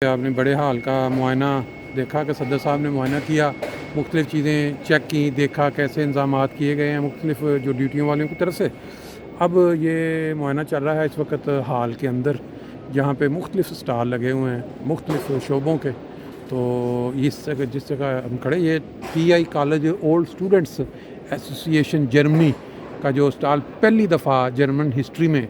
आपने बड़े हाल का मुआयना देखा कि सदर साहब ने मुआयना किया, मुख्तलिफ़ चीज़ें चेक की, देखा कैसे इंतज़ामात किए गए हैं मुख्तलिफ़ जो ड्यूटियों वालों की तरफ से। अब ये मुआयना चल रहा है इस वक्त हाल के अंदर, जहाँ पे मुख्तलिफ़ स्टॉल लगे हुए हैं मुख्तलिफ़ शोबों के। तो इस जगह जिस जगह हम खड़े, ये TI college old students association Germany का जो स्टॉल पहली दफ़ा जर्मन हिस्ट्री में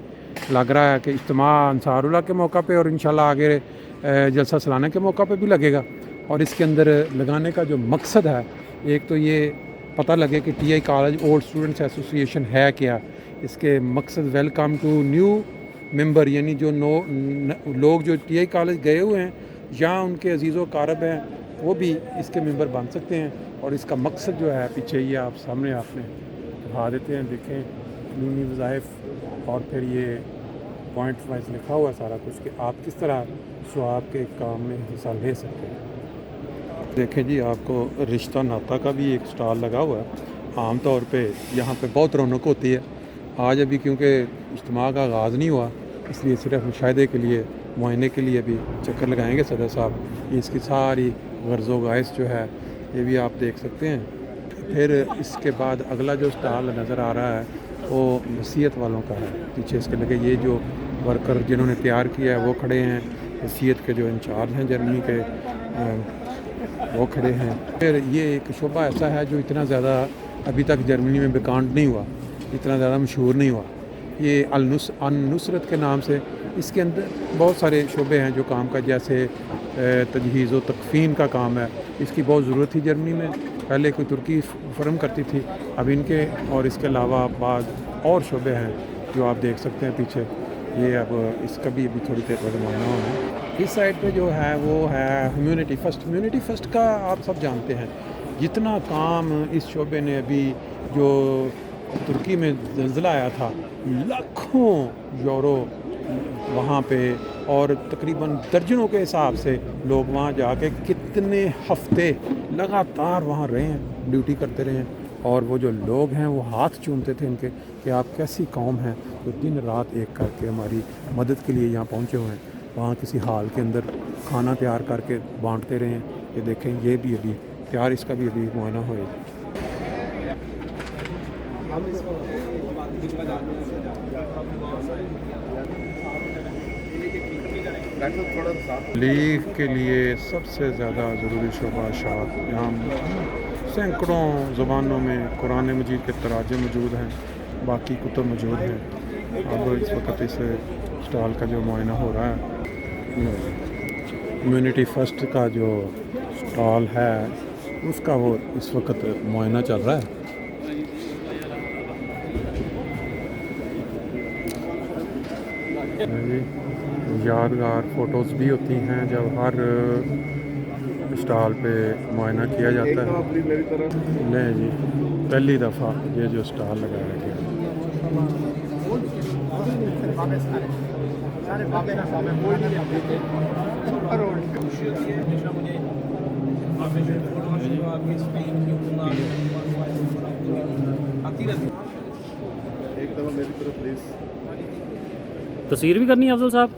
लग रहा है कि इज्तिमा अंसारुल्लाह के मौका पे और इंशाल्लाह आगे जलसा सालाना के मौका पे भी लगेगा। और इसके अंदर लगाने का जो मकसद है, एक तो ये पता लगे कि TI college old students association है क्या। इसके मकसद वेलकम टू न्यू मेंबर, यानी जो लोग जो TI कॉलेज गए हुए हैं या उनके अजीज़ व कारब हैं वो भी इसके मेंबर बन सकते हैं। और इसका मकसद जो है पीछे ये आप सामने आपने दिखा देते हैं, देखें नीनी वज़ाइफ और फिर ये पॉइंट वाइज लिखा हुआ है सारा कुछ कि आप किस तरह स्वाब के काम में हिस्सा ले सकते हैं। देखें जी, आपको रिश्ता नाता का भी एक स्टॉल लगा हुआ है। आम तौर पे यहाँ पे बहुत रौनक होती है। आज अभी क्योंकि इज्तिमा का आगाज़ नहीं हुआ, इसलिए सिर्फ मुशाहिदे के लिए, मुआयने के लिए अभी चक्कर लगाएंगे सदर साहब। ये इसकी सारी गर्ज़ो गाइस जो है ये भी आप देख सकते हैं। फिर इसके बाद अगला जो स्टॉल नज़र आ रहा है वो वसीयत वालों का है। पीछे इसके लगे ये जो वर्कर जिन्होंने तैयार किया है वो खड़े हैं, वसीयत के जो इंचार्ज हैं जर्मनी के वो खड़े हैं। फिर ये एक शोबा ऐसा है जो इतना ज़्यादा अभी तक जर्मनी में बेकांड नहीं हुआ, इतना ज़्यादा मशहूर नहीं हुआ। ये अन-नुसरत के नाम से इसके अंदर बहुत सारे शोबे हैं जो काम का, जैसे तजहीज़ व तकफ़ीन का काम है। इसकी बहुत ज़रूरत थी जर्मनी में, पहले कोई तुर्की फर्म करती थी, अब इनके और इसके अलावा बाद और शोबे हैं जो आप देख सकते हैं पीछे। ये अब इसका भी अभी थोड़ी देर बाद मुआयना होना है। इस साइड पे जो है वो है ह्यूमैनिटी फ़र्स्ट। ह्यूमैनिटी फ़र्स्ट का आप सब जानते हैं, जितना काम इस शोबे ने अभी, जो तुर्की में ज़लज़ला आया था, लाखों यूरो वहाँ पे, और तकरीबन दर्जनों के हिसाब से लोग वहाँ जाके कितने हफ्ते लगातार वहाँ रहे हैं, ड्यूटी करते रहे हैं। और वो जो लोग हैं वो हाथ चूमते थे इनके कि आप कैसी कौम हैं तो दिन रात एक करके हमारी मदद के लिए यहाँ पहुँचे हुए हैं। वहाँ किसी हाल के अंदर खाना तैयार करके बांटते रहे हैं। ये देखें, ये भी अभी तैयार, इसका भी अभी मुआयना होएगा। लीग के लिए सबसे ज़्यादा ज़रूरी शोबा शाद। यहाँ सैकड़ों ज़बानों में कुरान मजीद के तराजे मौजूद हैं, बाकी कुतुब मौजूद हैं। अब इस वक्त इस स्टॉल का जो मुआयना हो रहा है, ह्यूमैनिटी फ़र्स्ट का जो स्टॉल है उसका वो इस वक्त मुआयना चल रहा है। यादगार फ़ोटोज़ भी होती हैं जब हर स्टॉल पे मुआयना किया जाता है। नहीं जी, पहली दफ़ा ये जो स्टॉल लगाया गया। एक दफ़ा मेरी तरफ प्लीज़। तस्वीर भी करनी है अफजल साहब।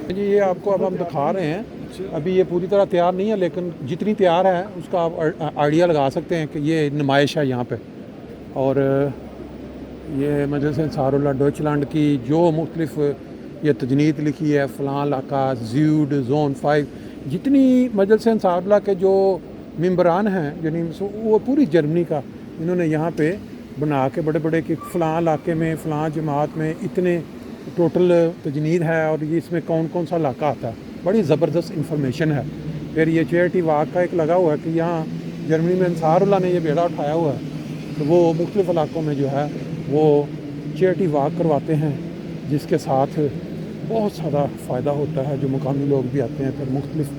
जी, ये आपको अब हम दिखा रहे हैं। अभी ये पूरी तरह तैयार नहीं है, लेकिन जितनी तैयार है उसका आप आइडिया लगा सकते हैं कि ये नुमाइश है यहाँ पे। और ये मजलिस अंसारुल्लाह डॉइचलैंड की जो मुख्तलिफ ये तजनीद लिखी है, फ़लाँ इलाका, ज़्यूड, ज़ोन 5, जितनी मजलिस अंसारुल्लाह के जो मेंबरान हैं, यानी वो पूरी जर्मनी का इन्होंने यहाँ पे बना के बड़े बड़े कि फ़लाँ इलाके में, फ़लाँ जमात में इतने टोटल तजनीद है और ये इसमें कौन कौन सा इलाका आता है। बड़ी ज़बरदस्त इंफॉर्मेशन है। फिर ये चैरिटी वाक का एक लगा हुआ है कि यहाँ जर्मनी में अंसारुल्लाह ने ये बेड़ा उठाया हुआ है, तो वो मुख्तलिफ़ इलाकों में जो है वो चैरिटी वाक करवाते हैं, जिसके साथ बहुत ज़्यादा फ़ायदा होता है। जो मुकामी लोग भी आते हैं, फिर मुख्तलिफ़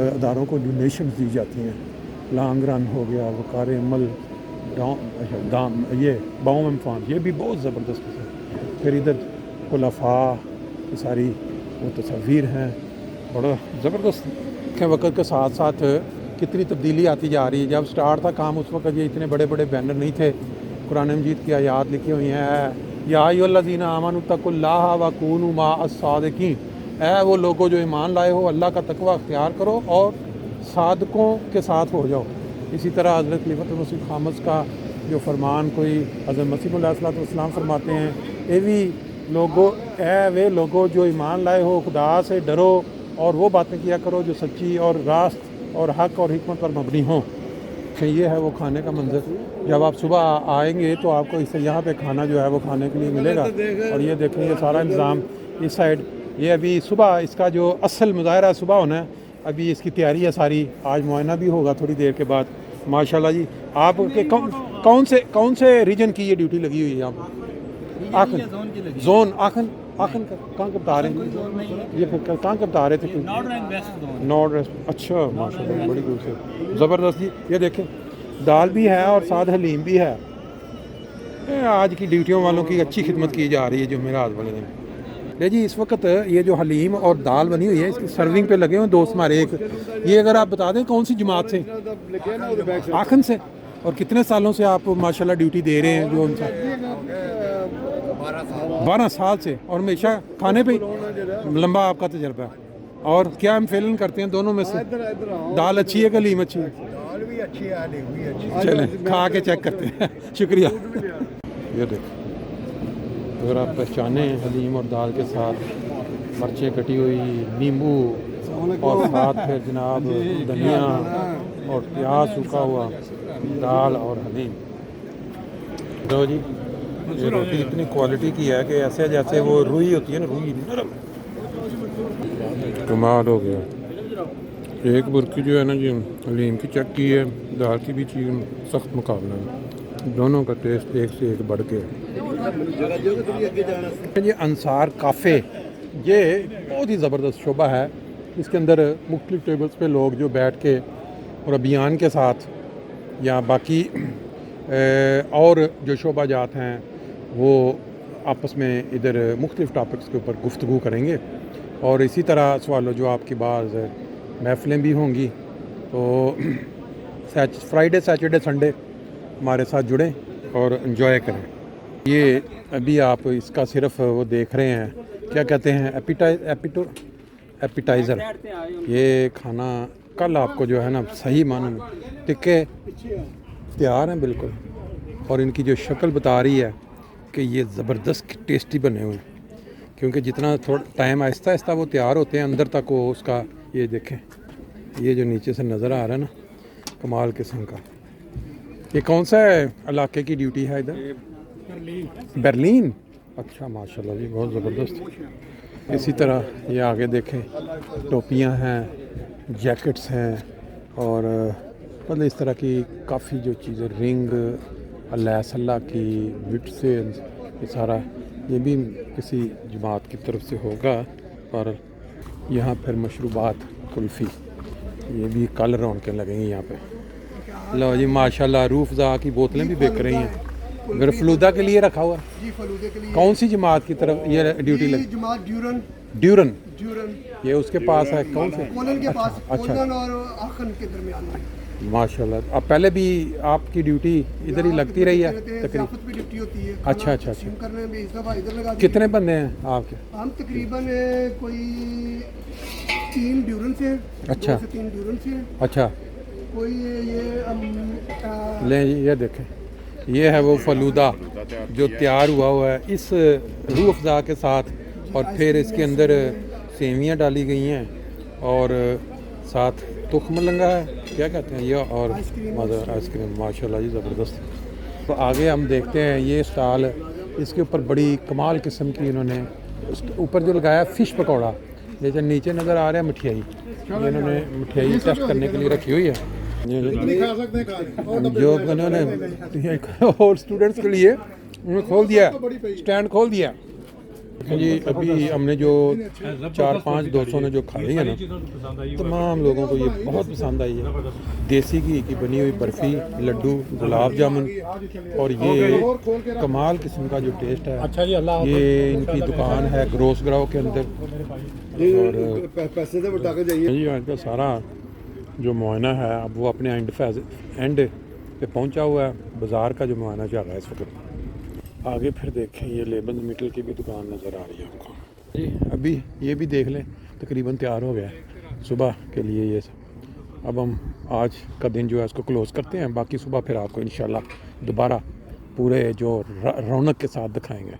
अदारों को डोनेशन दी जाती हैं। लॉन्ग रन हो गया, वकार अमल, दाम, ये बाउम फान, ये भी बहुत ज़बरदस्त है। फिर इधर खुलफा की सारी वो तस्वीर हैं, बड़ा ज़बरदस्त के वक्त के साथ साथ कितनी तब्दीली आती जा रही है। जब स्टार्ट था काम उस वक्त ये इतने बड़े बड़े बैनर नहीं थे। कुरान मजीद की आयात लिखी हुई हैं, या अय्युहल्लज़ीना आमनू तक़ुल्लाह व कूनू माअस सादिकीन, ऐ वो लोगों जो ईमान लाए हो अल्लाह का तकवा अख्तियार करो और सादकों के साथ हो जाओ। इसी तरह हज़रत खलीफतुल मसीह खामस का जो फरमान कोई हज़रत मसीह अलैहिस्सलाम फरमाते हैं, ये भी लोगों ऐ वे लोगों जो ईमान लाए हो खुदा से डरो और वो बातें किया करो जो सच्ची और रास्त और हक और हिकमत पर मबनी हों। ये है वो खाने का मंजर। जब आप सुबह आएंगे तो आपको इससे यहाँ पे खाना जो है वो खाने के लिए मिलेगा। और ये देखें ये सारा इंतज़ाम इस साइड, ये अभी सुबह इसका जो असल मुज़ाहरा सुबह होना है, अभी इसकी तैयारी है सारी। आज मुआयना भी होगा थोड़ी देर के बाद। माशाल्लाह जी, आपके कौन से रीजन की ये ड्यूटी लगी हुई है यहाँ पर? आखन जोन आखन आखन कहाँ के बता रहे हैं ये, फिर कहाँ के बता रहे थे? North west. अच्छा माशाल्लाह, बड़ी दूर से ज़बरदस्त जी। ये देखें दाल भी है और साथ हलीम भी है। आज की ड्यूटियों वालों की अच्छी खिदमत की जा रही है जुमेरात वाले दिन। ले जी, इस वक्त ये जो हलीम और दाल बनी हुई है इसकी सर्विंग पे लगे हुए दोस्त हमारे एक। ये अगर आप बता दें कौन सी जमात से? आखन से। और कितने सालों से आप माशाल्लाह ड्यूटी दे रहे हैं? जो उनसे 12 साल से, और हमेशा खाने पे लंबा आपका तजर्बा है। और क्या हम फेलन करते हैं दोनों में से? दाल अच्छी है कि हलीम अच्छी है? दाल भी अच्छी है, हलीम भी अच्छी है। चलें खा के चेक करते हैं। शुक्रिया। ये देखो, अगर आप पहचाने हलीम और दाल के साथ मिर्चें कटी हुई, नींबू और साथ फिर जनाब धनिया और प्याज सूखा हुआ, दाल और हलीम। तो जी ये रोटी इतनी क्वालिटी की है कि ऐसे जैसे वो रुई होती है ना, रुई नरम, कमाल हो गया। एक बुरकी जो है ना जी हलीम की चेक की है, दाल की भी चीज़ सख्त मुकाबला है। दोनों का टेस्ट एक से एक बढ़ के है। ये अंसार काफ़े ये बहुत ही ज़बरदस्त शोबा है। इसके अंदर मुख्तलिफ टेबल्स पे लोग जो बैठ के और अभियान के साथ या बाकी और जो शोबा जात हैं वो आपस में इधर मुख्तलिफ टॉपिक्स के ऊपर गुफ्तगू करेंगे। और इसी तरह सवाल जवाब की बाज़ महफ़िलें भी होंगी। तो फ्राइडे सैटरडे संडे हमारे साथ जुड़ें और इन्जॉय करें। ये अभी आप इसका सिर्फ वो देख रहे हैं, क्या कहते हैं, एपिटाइज़र। ये खाना कल आपको जो है ना सही मानों में टिक्के तैयार हैं बिल्कुल। और इनकी जो शक्ल बता रही है कि ये ज़बरदस्त टेस्टी बने हुए हैं, क्योंकि जितना थोड़ा टाइम आहिस्ता आहिस्ता वो तैयार होते हैं अंदर तक वो उसका, ये देखें ये जो नीचे से नज़र आ रहा है ना, कमाल किस्म का। ये कौन सा इलाके की ड्यूटी है इधर? बर्लिन। अच्छा माशाल्लाह जी, बहुत ज़बरदस्त। इसी तरह ये आगे देखें टोपियाँ हैं, जैकेट्स हैं और मतलब इस तरह की काफ़ी जो चीज़ें, रिंग अल्लाह की विट से, ये सारा ये भी किसी जमात की तरफ से होगा। और यहाँ फिर मशरूबात कुल्फ़ी, ये भी कल रौनकें लगेंगी यहाँ पे। लो जी माशाल्लाह, रूफ़ज़ा की बोतलें भी बिक रही हैं। अगर फलूदा के लिए रखा हुआ जी, फलूदे के लिए। कौन सी जमात की तरफ ये ड्यूटी लगी? जमात ड्यूरन। ये उसके पास है कौन से? कोलन के पास, अच्छा कोलन और आखन के दरमियान में। माशाल्लाह। अब पहले भी आपकी ड्यूटी इधर ही लगती रही है तकरीबन? भी ड्यूटी होती है। अच्छा अच्छा अच्छा। करने में इस दफ़ा इधर लगा। कितने बंदे हैं आपके? हम तकरीबन कोई 3 ड्यूरन से। अच्छा 2 से 3 ड्यूरन से। अच्छा। कोई ये ले ये देखें, ये है वो फलूदा जो तैयार हुआ है इस रूह अफ़ज़ा के साथ। और फिर इसके अंदर सेवियां डाली गई हैं और साथ तुख्म लंगा है, क्या कहते हैं ये, और मज़ा आइसक्रीम। माशाल्लाह जी ज़बरदस्त। तो आगे हम देखते हैं ये स्टॉल, इसके ऊपर बड़ी कमाल किस्म की इन्होंने उसके ऊपर जो लगाया फ़िश पकौड़ा, लेकिन नीचे नज़र आ रहा है मिठाई। ये इन्होंने मिठाई टेस्ट करने के लिए रखी हुई है। जो उन्होंने और स्टूडेंट्स के लिए उन्होंने खोल दिया, स्टैंड खोल दिया जी। अभी हमने जो 4-5 दोस्तों ने जो खाई है ना, तमाम लोगों को ये बहुत पसंद आई है। देसी घी की बनी हुई बर्फ़ी, लड्डू, गुलाब जामुन और ये कमाल किस्म का जो टेस्ट है। अच्छा जी, ये इनकी दुकान है ग्रोस ग्राव के अंदर। और पैसे तो बता के जाइए जी आज का सारा जो मुआयना है अब वो अपने एंड पे पहुंचा हुआ है। बाज़ार का जो मुआयना चल रहा है इस वक्त। आगे फिर देखें ये लेबल मीटर की भी दुकान नज़र आ रही है आपको जी। अभी ये भी देख लें तकरीबन तैयार हो गया है सुबह के लिए ये सब। अब हम आज का दिन जो है उसको क्लोज़ करते हैं, बाकी सुबह फिर आपको इंशाल्लाह दोबारा पूरे जो रौनक के साथ दिखाएंगे।